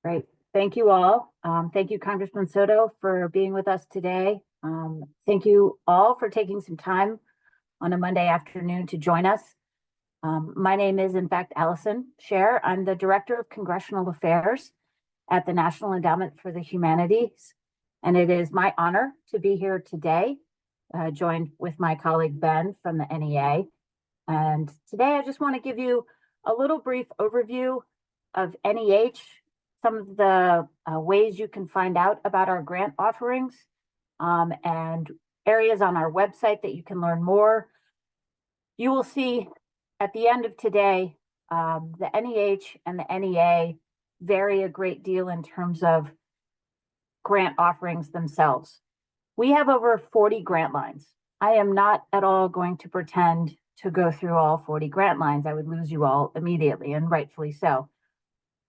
Great. Thank you all. Thank you, Congressman Soto, for being with us today. Thank you all for taking some time on a Monday afternoon to join us. My name is, in fact, Allison Scher. I'm the Director of Congressional Affairs at the National Endowment for the Humanities, and it is my honor to be here today, joined with my colleague Ben from the NEA. And today I just want to give you a little brief overview of NEH, some of the ways you can find out about our grant offerings, and areas on our website that you can learn more. You will see at the end of today, the NEH and the NEA vary a great deal in terms of grant offerings themselves. We have over 40 grant lines. I am not at all going to pretend to go through all 40 grant lines. I would lose you all immediately, and rightfully so.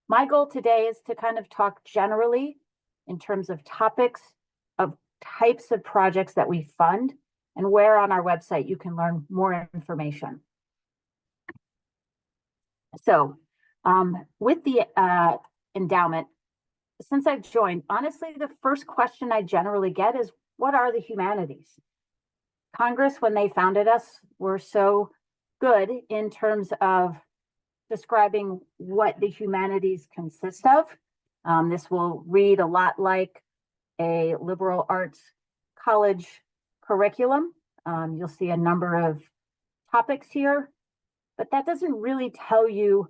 My goal today is to kind of talk generally in terms of topics, of types of projects that we fund, and where on our website you can learn more information. So with the endowment, since I've joined, honestly, the first question I generally get is, what are the humanities? Congress, when they founded us, were so good in terms of describing what the humanities consist of. This will read a lot like a liberal arts college curriculum. You'll see a number of topics here, but that doesn't really tell you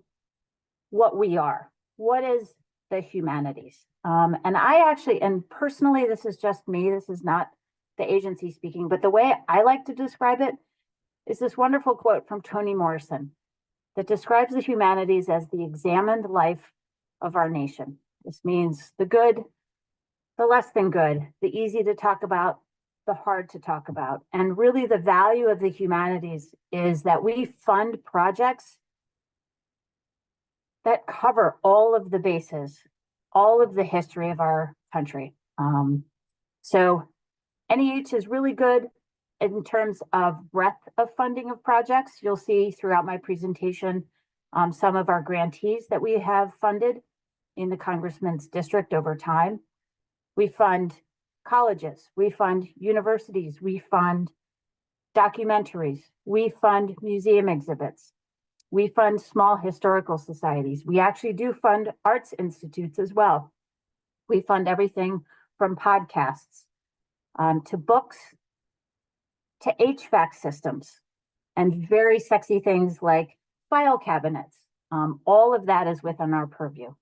what we are. What is the humanities? And I actually, and personally, this is just me, this is not the agency speaking, but the way I like to describe it is this wonderful quote from Toni Morrison that describes the humanities as the examined life of our nation. This means the good, the less than good, the easy to talk about, the hard to talk about. And really the value of the humanities is that we fund projects that cover all of the bases, all of the history of our country. So NEH is really good in terms of breadth of funding of projects. You'll see throughout my presentation some of our grantees that we have funded in the Congressman's district over time. We fund colleges, we fund universities, we fund documentaries, we fund museum exhibits, we fund small historical societies. We actually do fund arts institutes as well. We fund everything from podcasts to books, to HVAC systems, and very sexy things like file cabinets. All of that is within our purview.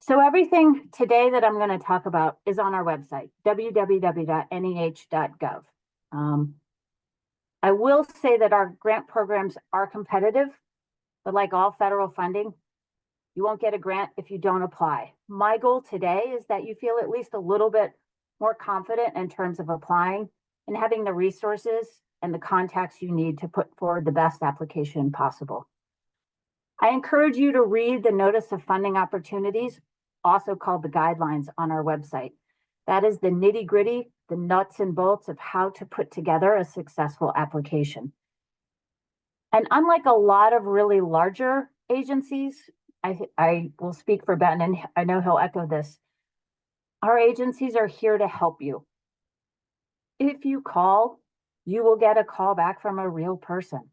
So everything today that I'm going to talk about is on our website, www.neh.gov. I will say that our grant programs are competitive, but like all federal funding, you won't get a grant if you don't apply. My goal today is that you feel at least a little bit more confident in terms of applying and having the resources and the contacts you need to put forward the best application possible. I encourage you to read the Notice of Funding Opportunities, also called the guidelines, on our website. That is the nitty-gritty, the nuts and bolts of how to put together a successful application. And unlike a lot of really larger agencies, I will speak for Ben, and I know he'll echo this, our agencies are here to help you. If you call, you will get a call back from a real person.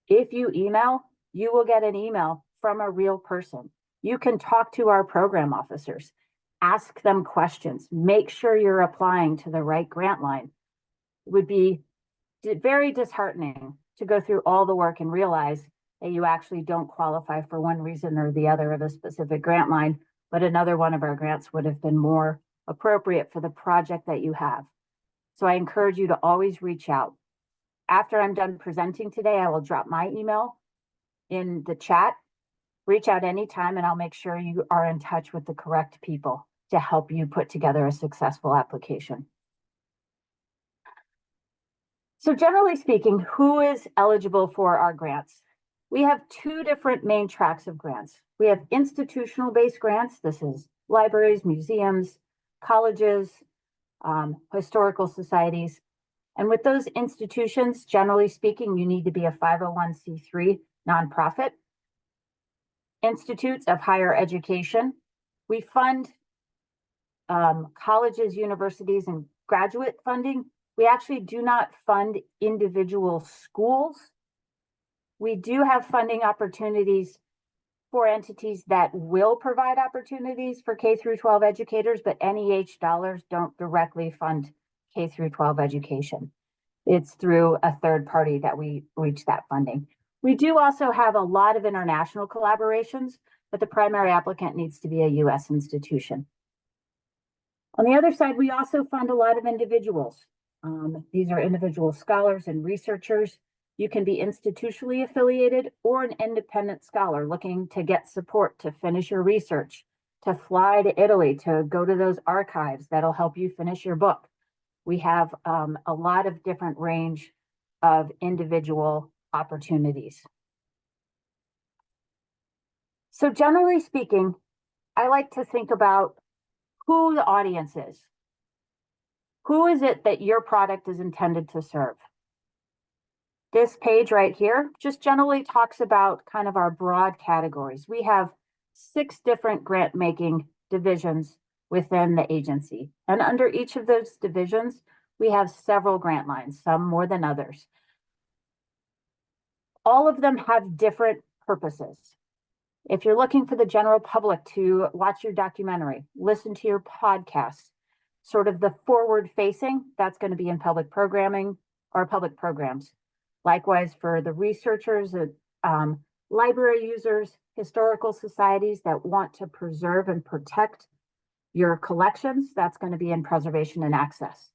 If you email, you will get an email from a real person. You can talk to our program officers, ask them questions, make sure you're applying to the right grant line. It would be very disheartening to go through all the work and realize that you actually don't qualify for one reason or the other of a specific grant line, but another one of our grants would have been more appropriate for the project that you have. So I encourage you to always reach out. After I'm done presenting today, I will drop my email in the chat. Reach out anytime and I'll make sure you are in touch with the correct people to help you put together a successful application. So generally speaking, who is eligible for our grants? We have two different main tracks of grants. We have institutional-based grants. This is libraries, museums, colleges, historical societies. And with those institutions, generally speaking, you need to be a 501c3 nonprofit. institutes of higher education. We fund colleges, universities, and graduate funding. We actually do not fund individual schools. We do have funding opportunities for entities that will provide opportunities for K through 12 educators, but NEH dollars don't directly fund K through 12 education. It's through a third party that we reach that funding. We do also have a lot of international collaborations, but the primary applicant needs to be a US institution. On the other side, we also fund a lot of individuals. These are individual scholars and researchers. You can be institutionally affiliated or an independent scholar looking to get support to finish your research, to fly to Italy, to go to those archives that'll help you finish your book. We have a lot of different range of individual opportunities. So generally speaking, I like to think about who the audience is. Who is it that your product is intended to serve? This page right here just generally talks about kind of our broad categories. We have 6 different grant making divisions within the agency. And under each of those divisions, we have several grant lines, some more than others. All of them have different purposes. If you're looking for the general public to watch your documentary, listen to your podcast, sort of the forward facing, that's going to be in public programming or public programs. Likewise, for the researchers, library users, historical societies that want to preserve and protect your collections, that's going to be in preservation and access.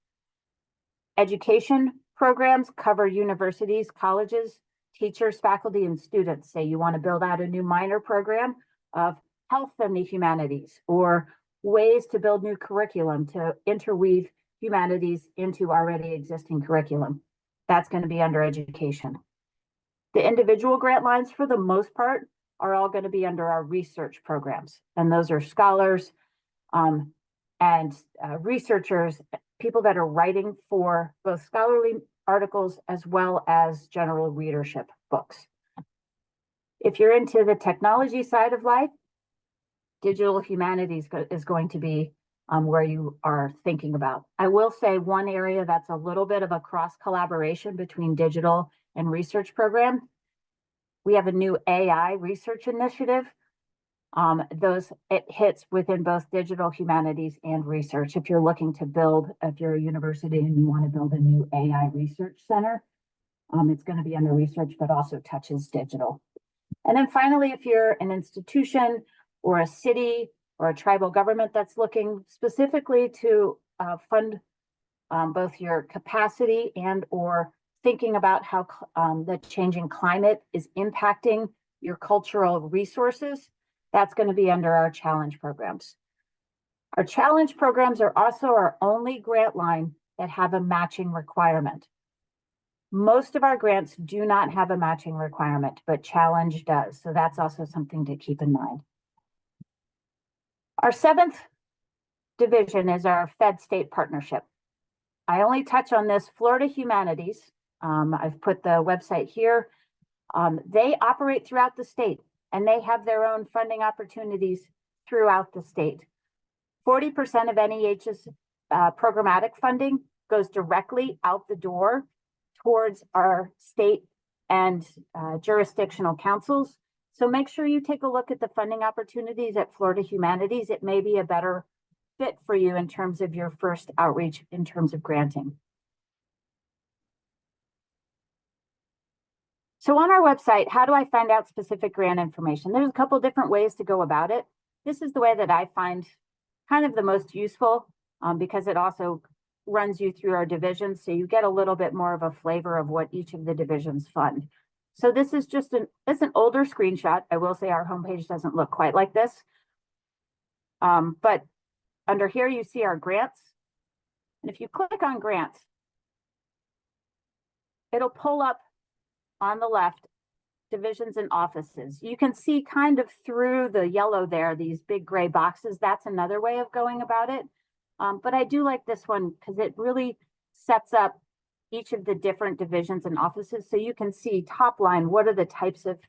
Education programs cover universities, colleges, teachers, faculty, and students. Say you want to build out a new minor program of health and the humanities, or ways to build new curriculum to interweave humanities into already existing curriculum. That's going to be under education. The individual grant lines, for the most part, are all going to be under our research programs. And those are scholars and researchers, people that are writing for both scholarly articles as well as general readership books. If you're into the technology side of life, digital humanities is going to be where you are thinking about. I will say one area that's a little bit of a cross collaboration between digital and research program. We have a new AI research initiative. It hits within both digital humanities and research. If you're looking to build, if you're a university and you want to build a new AI research center, it's going to be under research, but also touches digital. And then finally, if you're an institution or a city or a tribal government that's looking specifically to fund both your capacity and or thinking about how the changing climate is impacting your cultural resources, that's going to be under our challenge programs. Our challenge programs are also our only grant line that have a matching requirement. Most of our grants do not have a matching requirement, but challenge does. So that's also something to keep in mind. Our 7th division is our Fed-State partnership. I only touch on this. Florida Humanities, I've put the website here. They operate throughout the state and they have their own funding opportunities throughout the state. 40% of NEH's programmatic funding goes directly out the door towards our state and jurisdictional councils. So make sure you take a look at the funding opportunities at Florida Humanities. It may be a better fit for you in terms of your first outreach in terms of granting. So on our website, how do I find out specific grant information? There's a couple different ways to go about it. This is the way that I find kind of the most useful because it also runs you through our divisions. So you get a little bit more of a flavor of what each of the divisions fund. So this is just it's an older screenshot. I will say our homepage doesn't look quite like this. But under here, you see our grants. And if you click on grants, it'll pull up on the left, divisions and offices. You can see kind of through the yellow there, these big gray boxes. That's another way of going about it. But I do like this one because it really sets up each of the different divisions and offices. So you can see top line, what are the types of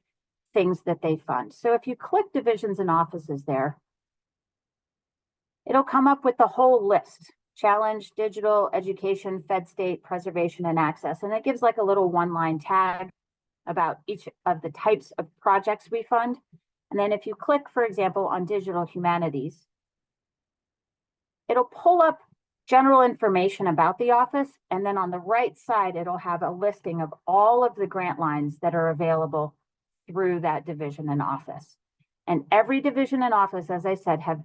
things that they fund. So if you click divisions and offices there, it'll come up with the whole list: challenge, digital, education, fed state, preservation, and access. And it gives like a little one-line tag about each of the types of projects we fund. And then if you click, for example, on digital humanities, it'll pull up general information about the office. And then on the right side, it'll have a listing of all of the grant lines that are available through that division and office. And every division and office, as I said, have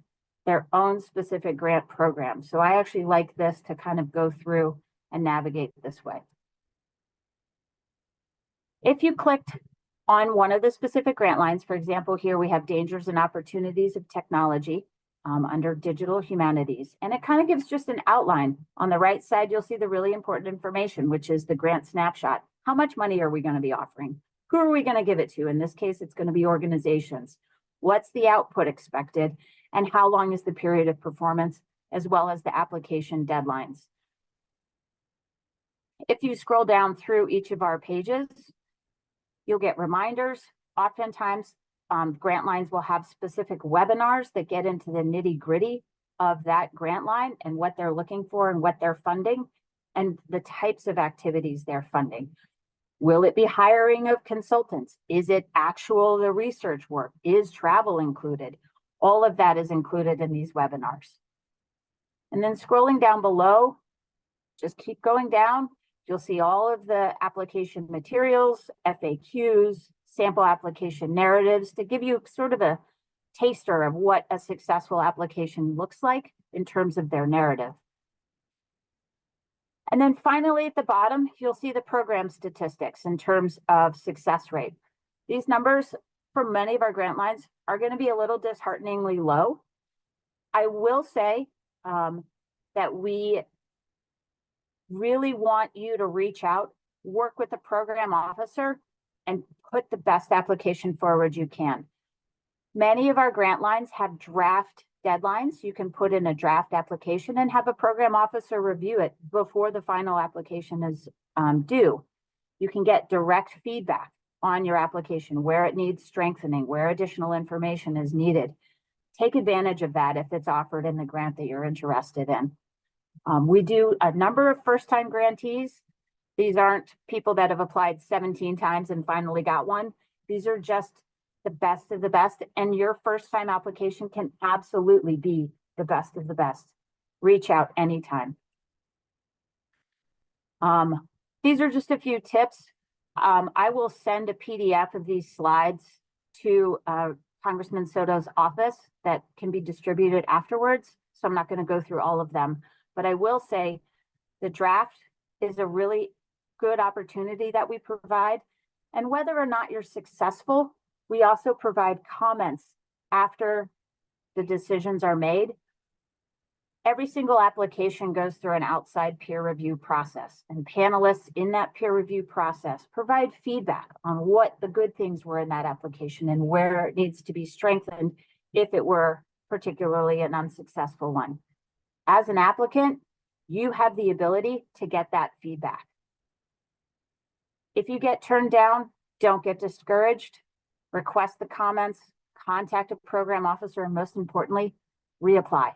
their own specific grant program. So I actually like this to kind of go through and navigate this way. If you clicked on one of the specific grant lines, for example, here we have dangers and opportunities of technology under digital humanities. And it kind of gives just an outline. On the right side, you'll see the really important information, which is the grant snapshot. How much money are we going to be offering? Who are we going to give it to? In this case, it's going to be organizations. What's the output expected? And how long is the period of performance, as well as the application deadlines? If you scroll down through each of our pages, you'll get reminders. Oftentimes, grant lines will have specific webinars that get into the nitty-gritty of that grant line and what they're looking for and what they're funding and the types of activities they're funding. Will it be hiring of consultants? Is it the research work? Is travel included? All of that is included in these webinars. And then scrolling down below, just keep going down. You'll see all of the application materials, FAQs, sample application narratives to give you sort of a taster of what a successful application looks like in terms of their narrative. And then finally at the bottom, you'll see the program statistics in terms of success rate. These numbers for many of our grant lines are going to be a little dishearteningly low. I will say that we really want you to reach out, work with the program officer, and put the best application forward you can. Many of our grant lines have draft deadlines. You can put in a draft application and have a program officer review it before the final application is due. You can get direct feedback on your application, where it needs strengthening, where additional information is needed. Take advantage of that if it's offered in the grant that you're interested in. We do a number of first-time grantees. These aren't people that have applied 17 times and finally got one. These are just the best of the best, and your first-time application can absolutely be the best of the best. Reach out anytime. These are just a few tips. I will send a PDF of these slides to Congressman Soto's office that can be distributed afterwards, so I'm not going to go through all of them. But I will say the draft is a really good opportunity that we provide. And whether or not you're successful, we also provide comments after the decisions are made. Every single application goes through an outside peer review process, and panelists in that peer review process provide feedback on what the good things were in that application and where it needs to be strengthened if it were particularly an unsuccessful one. As an applicant, you have the ability to get that feedback. If you get turned down, don't get discouraged. Request the comments, contact a program officer, and most importantly, reapply.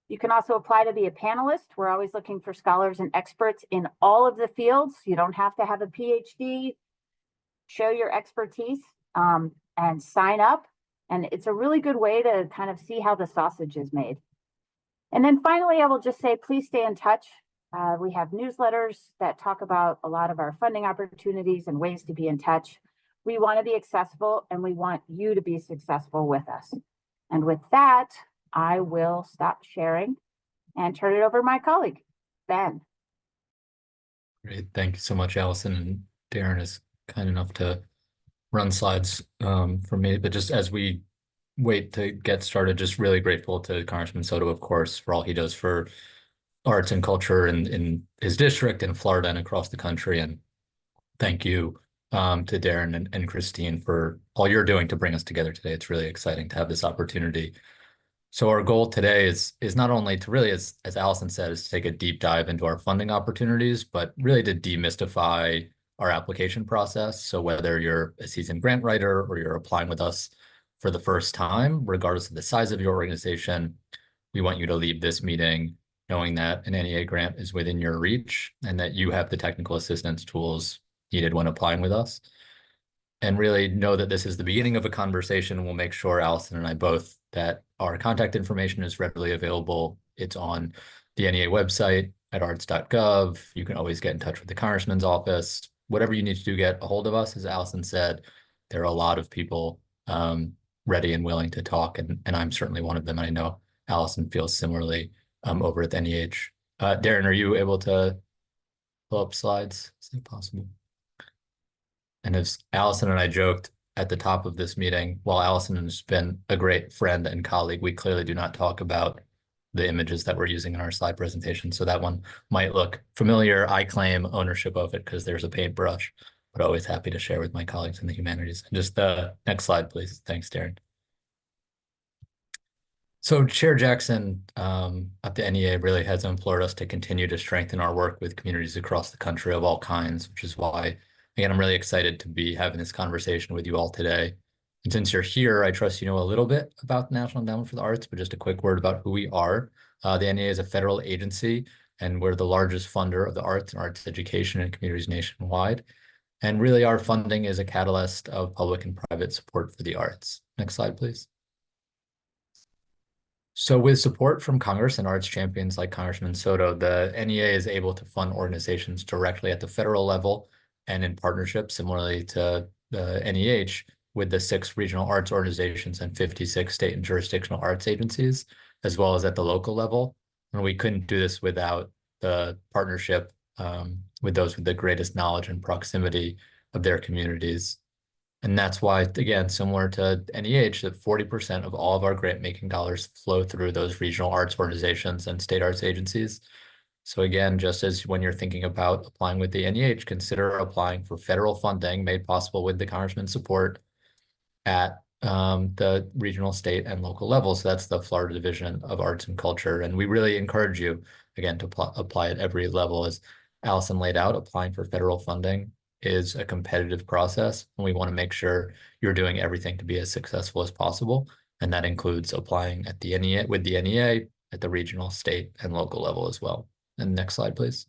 You can also apply to be a panelist. We're always looking for scholars and experts in all of the fields. You don't have to have a PhD. Show your expertise and sign up. And it's a really good way to kind of see how the sausage is made. And then finally, I will just say, please stay in touch. We have newsletters that talk about a lot of our funding opportunities and ways to be in touch. We want to be accessible, and we want you to be successful with us. And with that, I will stop sharing and turn it over to my colleague, Ben. Great. Thank you so much, Allison. And Darren is kind enough to run slides for me. But just as we wait to get started, just really grateful to Congressman Soto, of course, for all he does for arts and culture in his district in Florida and across the country. And thank you to Darren and Christine for all you're doing to bring us together today. It's really exciting to have this opportunity. So our goal today is not only to really, as Allison said, is to take a deep dive into our funding opportunities, but really to demystify our application process. So whether you're a seasoned grant writer or you're applying with us for the first time, regardless of the size of your organization, we want you to leave this meeting knowing that an NEA grant is within your reach and that you have the technical assistance tools needed when applying with us. And really know that this is the beginning of a conversation. We'll make sure, Allison and I both, that our contact information is readily available. It's on the NEA website at arts.gov. You can always get in touch with the Congressman's office. Whatever you need to do, get a hold of us. As Allison said, there are a lot of people ready and willing to talk, and I'm certainly one of them. And I know Allison feels similarly over at the NEH. Darren, are you able to pull up slides? Is it possible? And as Allison and I joked at the top of this meeting, while Allison has been a great friend and colleague, we clearly do not talk about the images that we're using in our slide presentation. So that one might look familiar. I claim ownership of it because there's a paintbrush, but always happy to share with my colleagues in the humanities. And just the next slide, please. Thanks, Darren. So Chair Jackson at the NEA really has implored us to continue to strengthen our work with communities across the country of all kinds, which is why, again, I'm really excited to be having this conversation with you all today. And since you're here, I trust you know a little bit about the National Endowment for the Arts, but just a quick word about who we are. The NEA is a federal agency, and we're the largest funder of the arts and arts education in communities nationwide. And really, our funding is a catalyst of public and private support for the arts. Next slide, please. So with support from Congress and arts champions like Congressman Soto, the NEA is able to fund organizations directly at the federal level and in partnership, similarly to the NEH, with the 6 regional arts organizations and 56 state and jurisdictional arts agencies, as well as at the local level. And we couldn't do this without the partnership with those with the greatest knowledge and proximity of their communities. And that's why, again, similar to NEH, that 40% of all of our grant making dollars flow through those regional arts organizations and state arts agencies. So again, just as when you're thinking about applying with the NEH, consider applying for federal funding made possible with the Congressman's support at the regional, state, and local level. So that's the Florida Division of Arts and Culture. And we really encourage you, again, to apply at every level. As Allison laid out, applying for federal funding is a competitive process, and we want to make sure you're doing everything to be as successful as possible. And that includes applying at the NEA with the NEA at the regional, state, and local level as well. And next slide, please.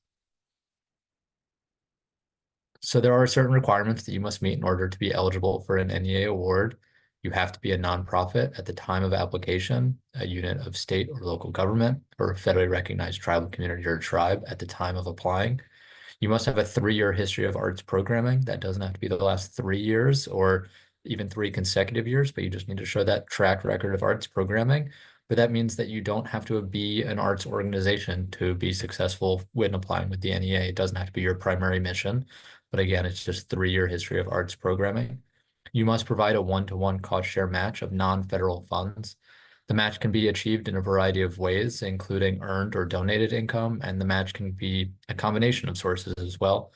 So there are certain requirements that you must meet in order to be eligible for an NEA award. You have to be a nonprofit at the time of application, a unit of state or local government, or a federally recognized tribal community or tribe at the time of applying. You must have a 3-year history of arts programming. That doesn't have to be the last 3 years or even 3 consecutive years, but you just need to show that track record of arts programming. But that means that you don't have to be an arts organization to be successful when applying with the NEA. It doesn't have to be your primary mission. But again, it's just 3-year history of arts programming. You must provide a 1-to-1 cost share match of non-federal funds. The match can be achieved in a variety of ways, including earned or donated income, and the match can be a combination of sources as well.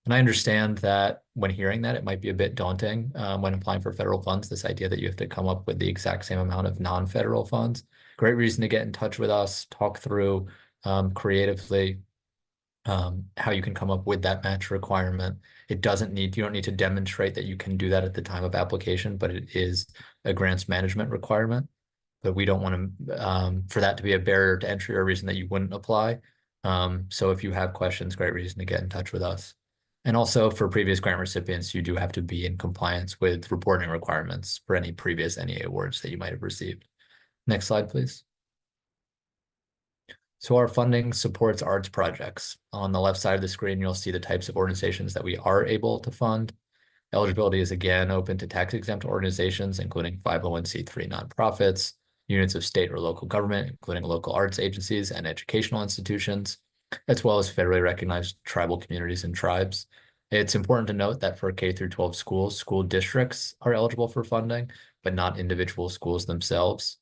And I understand that when hearing that, it might be a bit daunting when applying for federal funds, this idea that you have to come up with the exact same amount of non-federal funds. Great reason to get in touch with us, talk through creatively how you can come up with that match requirement. You don't need to demonstrate that you can do that at the time of application, but it is a grants management requirement. But we don't want to, for that to be a barrier to entry or a reason that you wouldn't apply. So if you have questions, great reason to get in touch with us. And also for previous grant recipients, you do have to be in compliance with reporting requirements for any previous NEA awards that you might have received. Next slide, please. So our funding supports arts projects. On the left side of the screen, you'll see the types of organizations that we are able to fund. Eligibility is again open to tax-exempt organizations, including 501c3 nonprofits, units of state or local government, including local arts agencies and educational institutions, as well as federally recognized tribal communities and tribes. It's important to note that for K through 12 schools, school districts are eligible for funding, but not individual schools themselves.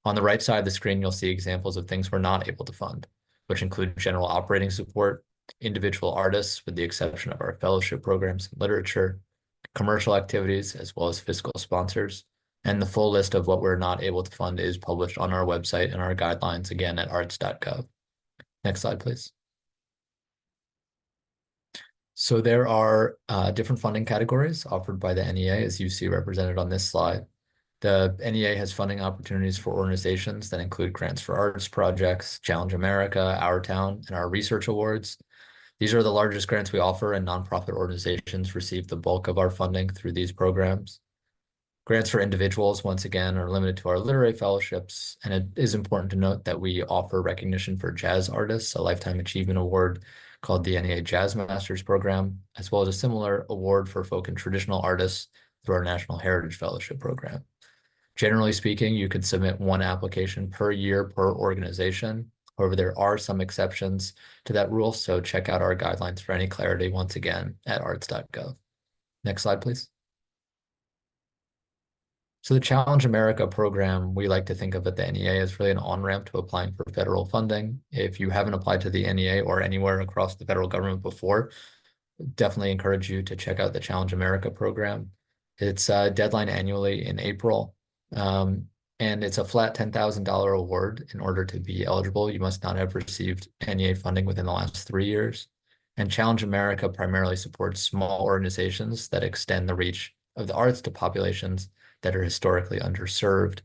On the right side of the screen, you'll see examples of things we're not able to fund, which include general operating support, individual artists, with the exception of our fellowship programs and literature, commercial activities, as well as fiscal sponsors. And the full list of what we're not able to fund is published on our website and our guidelines, again, at arts.gov. Next slide, please. So there are different funding categories offered by the NEA, as you see represented on this slide. The NEA has funding opportunities for organizations that include grants for arts projects, Challenge America, Our Town, and our research awards. These are the largest grants we offer, and nonprofit organizations receive the bulk of our funding through these programs. Grants for individuals, once again, are limited to our literary fellowships, and it is important to note that we offer recognition for jazz artists, a Lifetime Achievement Award called the NEA Jazz Masters Program, as well as a similar award for folk and traditional artists through our National Heritage Fellowship Program. Generally speaking, you can submit one application per year per organization. However, there are some exceptions to that rule, so check out our guidelines for any clarity once again at arts.gov. Next slide, please. So the Challenge America program, we like to think of at the NEA as really an on-ramp to applying for federal funding. If you haven't applied to the NEA or anywhere across the federal government before, definitely encourage you to check out the Challenge America program. It's a deadline annually in April, and it's a flat $10,000 award. In order to be eligible, you must not have received NEA funding within the last 3 years. And Challenge America primarily supports small organizations that extend the reach of the arts to populations that are historically underserved.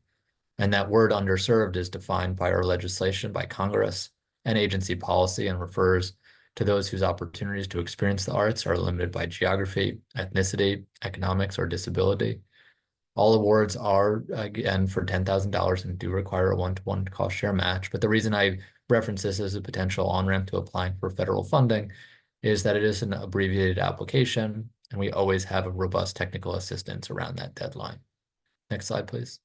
And that word underserved is defined by our legislation, by Congress and agency policy, and refers to those whose opportunities to experience the arts are limited by geography, ethnicity, economics, or disability. All awards are, again, for $10,000 and do require a one-to-one cost share match. But the reason I reference this as a potential on-ramp to applying for federal funding is that it is an abbreviated application, and we always have a robust technical assistance around that deadline. Next slide, please.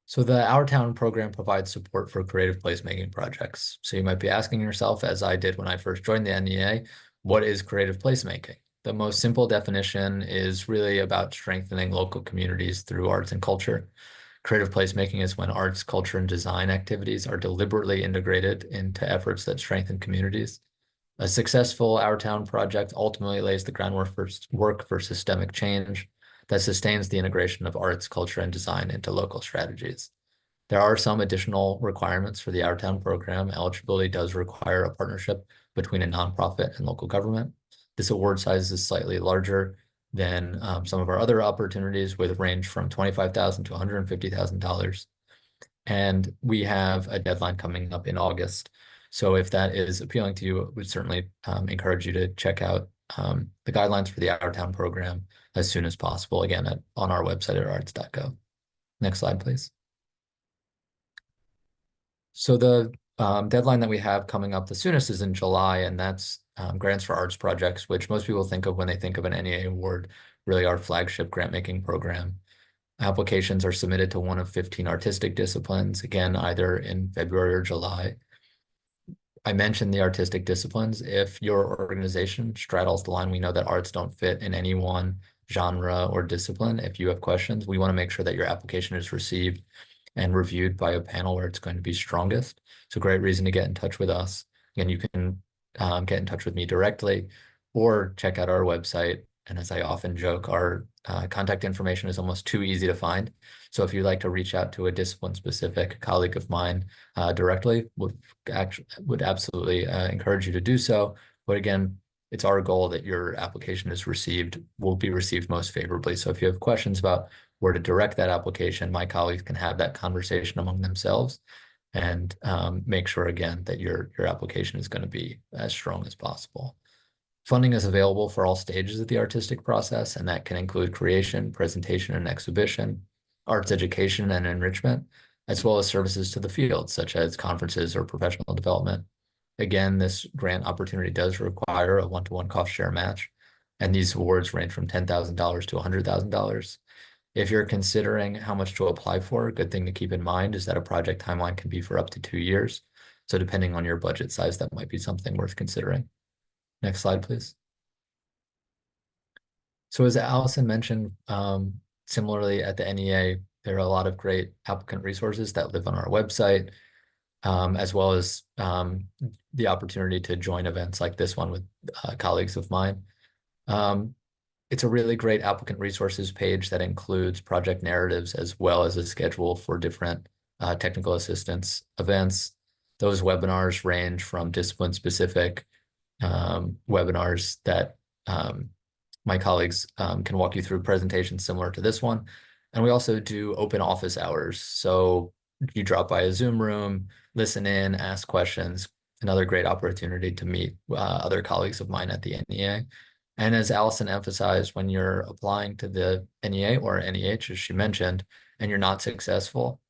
So the Our Town program provides support for creative placemaking projects. So you might be asking yourself, as I did when I first joined the NEA, what is creative placemaking? The most simple definition is really about strengthening local communities through arts and culture. Creative placemaking is when arts, culture, and design activities are deliberately integrated into efforts that strengthen communities. A successful Our Town project ultimately lays the groundwork for systemic change that sustains the integration of arts, culture, and design into local strategies. There are some additional requirements for the Our Town program. Eligibility does require a partnership between a nonprofit and local government. This award size is slightly larger than some of our other opportunities, with a range from $25,000 to $150,000. And we have a deadline coming up in August. So if that is appealing to you, I would certainly encourage you to check out the guidelines for the Our Town program as soon as possible, again, on our website at arts.gov. Next slide, please. So the deadline that we have coming up the soonest is in July, and that's grants for arts projects, which most people think of when they think of an NEA award, really our flagship grant-making program. Applications are submitted to one of 15 artistic disciplines, again, either in February or July. I mentioned the artistic disciplines. If your organization straddles the line, we know that arts don't fit in any one genre or discipline. If you have questions, we want to make sure that your application is received and reviewed by a panel where it's going to be strongest. It's a great reason to get in touch with us. Again, you can get in touch with me directly or check out our website. And as I often joke, our contact information is almost too easy to find. So if you'd like to reach out to a discipline-specific colleague of mine directly, would absolutely encourage you to do so. But again, it's our goal that your application will be received most favorably. So if you have questions about where to direct that application, my colleagues can have that conversation among themselves and make sure, again, that your application is going to be as strong as possible. Funding is available for all stages of the artistic process, and that can include creation, presentation, and exhibition, arts education and enrichment, as well as services to the field, such as conferences or professional development. Again, this grant opportunity does require a one-to-one cost share match, and these awards range from $10,000 to $100,000. If you're considering how much to apply for, a good thing to keep in mind is that a project timeline can be for up to 2 years. So depending on your budget size, that might be something worth considering. Next slide, please. So as Allison mentioned, similarly at the NEA, there are a lot of great applicant resources that live on our website, as well as the opportunity to join events like this one with colleagues of mine. It's a really great applicant resources page that includes project narratives as well as a schedule for different technical assistance events. Those webinars range from discipline-specific webinars that my colleagues can walk you through presentations similar to this one. And we also do open office hours. So you drop by a Zoom room, listen in, ask questions, another great opportunity to meet other colleagues of mine at the NEA. And as Allison emphasized, when you're applying to the NEA or NEH, as she mentioned, and you're not successful,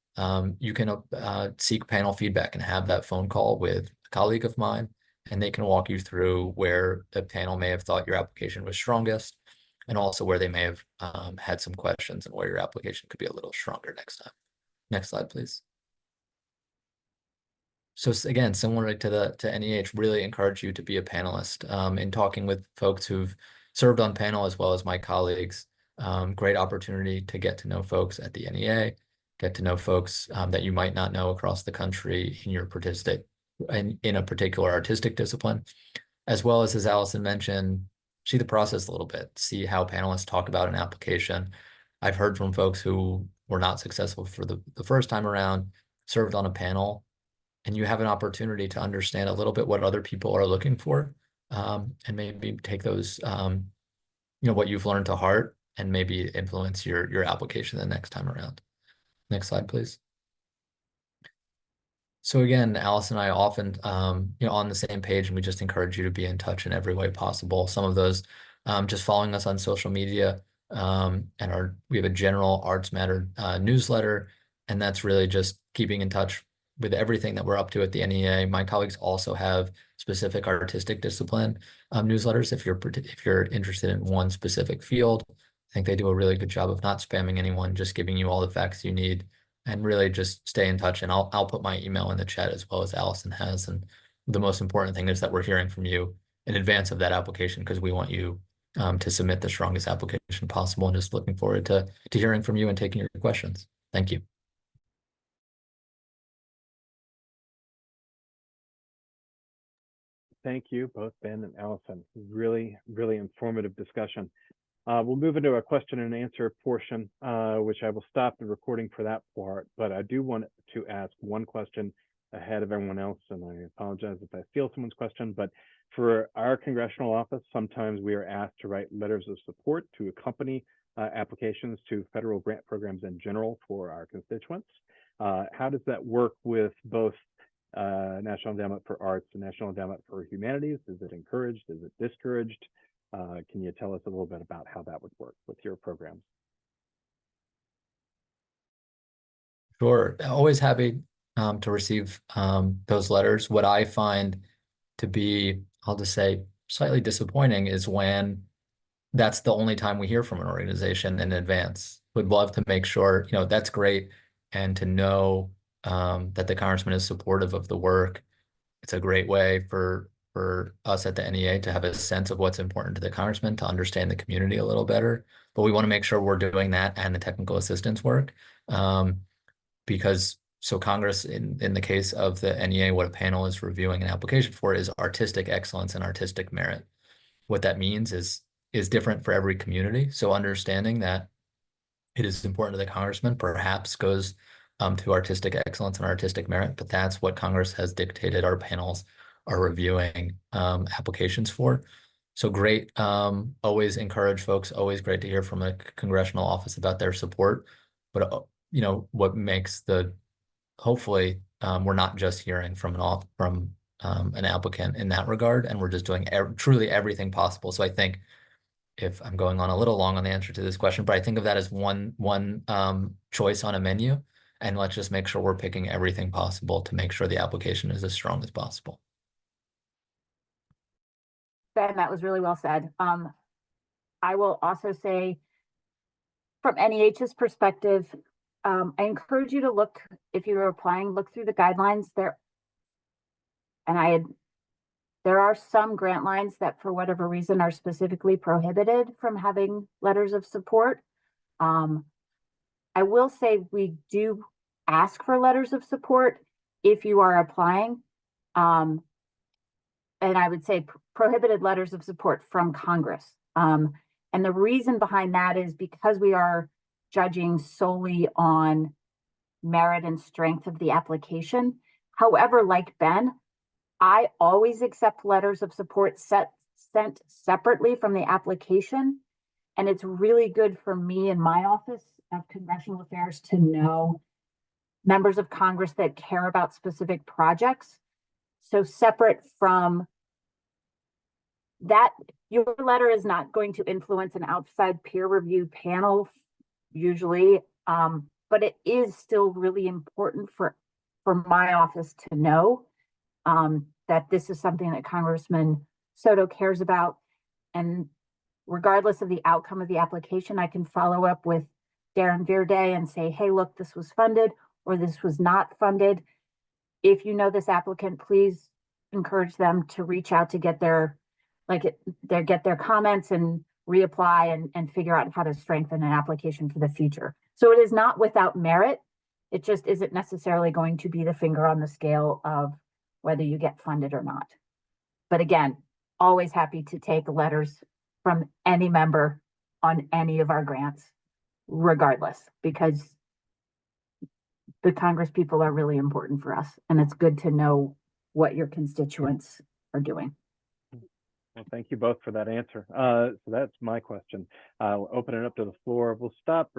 you can seek panel feedback and have that phone call with a colleague of mine, and they can walk you through where the panel may have thought your application was strongest, and also where they may have had some questions and where your application could be a little stronger next time. Next slide, please. So again, similar to NEH, really encourage you to be a panelist. In talking with folks who've served on panel as well as my colleagues, great opportunity to get to know folks at the NEA, get to know folks that you might not know across the country in your in a particular artistic discipline, as well as Allison mentioned, see the process a little bit, see how panelists talk about an application. I've heard from folks who were not successful for the first time around, served on a panel, and you have an opportunity to understand a little bit what other people are looking for, and maybe take those, what you've learned to heart and maybe influence your application the next time around. Next slide, please. So again, Alice and I often, on the same page, and we just encourage you to be in touch in every way possible. Some of those, just following us on social media, and we have a general Arts Matter newsletter, and that's really just keeping in touch with everything that we're up to at the NEA. My colleagues also have specific artistic discipline newsletters if you're interested in one specific field. I think they do a really good job of not spamming anyone, just giving you all the facts you need, and really just stay in touch. And I'll put my email in the chat as well as Allison has. And the most important thing is that we're hearing from you in advance of that application, because we want you to submit the strongest application possible, and just looking forward to hearing from you and taking your questions. Thank you. Thank you, both Ben and Allison. Really, really informative discussion. We'll move into a question and answer portion, which I will stop the recording for that part, but I do want to ask one question ahead of everyone else, and I apologize if I steal someone's question, but for our congressional office, sometimes we are asked to write letters of support to accompany applications to federal grant programs in general for our constituents. How does that work with both National Endowment for Arts and National Endowment for Humanities? Is it encouraged? Is it discouraged? Can you tell us a little bit about how that would work with your programs? Sure. Always happy to receive those letters. What I find to be, I'll just say, slightly disappointing is when that's the only time we hear from an organization in advance. Would love to make sure, that's great. And to know that the congressman is supportive of the work. It's a great way for us at the NEA to have a sense of what's important to the congressman, to understand the community a little better. But we want to make sure we're doing that and the technical assistance work. Because so Congress, in the case of the NEA, what a panel is reviewing an application for is artistic excellence and artistic merit. What that means is different for every community. So understanding that it is important to the congressman perhaps goes to artistic excellence and artistic merit, but that's what Congress has dictated our panels are reviewing applications for. So great, always encourage folks, always great to hear from a congressional office about their support. But what makes hopefully we're not just hearing from an applicant in that regard, and we're just doing truly everything possible. So I think, if I'm going on a little long on the answer to this question, but I think of that as one choice on a menu, and let's just make sure we're picking everything possible to make sure the application is as strong as possible. Ben, that was really well said. I will also say, from NEH's perspective, I encourage you to look, if you're applying, look through the guidelines there. And there are some grant lines that, for whatever reason, are specifically prohibited from having letters of support. I will say we do ask for letters of support if you are applying. And I would say prohibited letters of support from Congress. And the reason behind that is because we are judging solely on merit and strength of the application. However, like Ben, I always accept letters of support sent separately from the application. And it's really good for me in my office of congressional affairs to know members of Congress that care about specific projects. So separate from that, your letter is not going to influence an outside peer review panel usually, but it is still really important for my office to know that this is something that Congressman Soto cares about. And regardless of the outcome of the application, I can follow up with Darren Verde and say, hey, look, this was funded or this was not funded. If you know this applicant, please encourage them to reach out to get their comments and reapply and figure out how to strengthen an application for the future. So it is not without merit. It just isn't necessarily going to be the finger on the scale of whether you get funded or not. But again, always happy to take letters from any member on any of our grants, regardless, because the Congress people are really important for us, and it's good to know what your constituents are doing. Well, thank you both for that answer. So that's my question. I'll open it up to the floor. We'll stop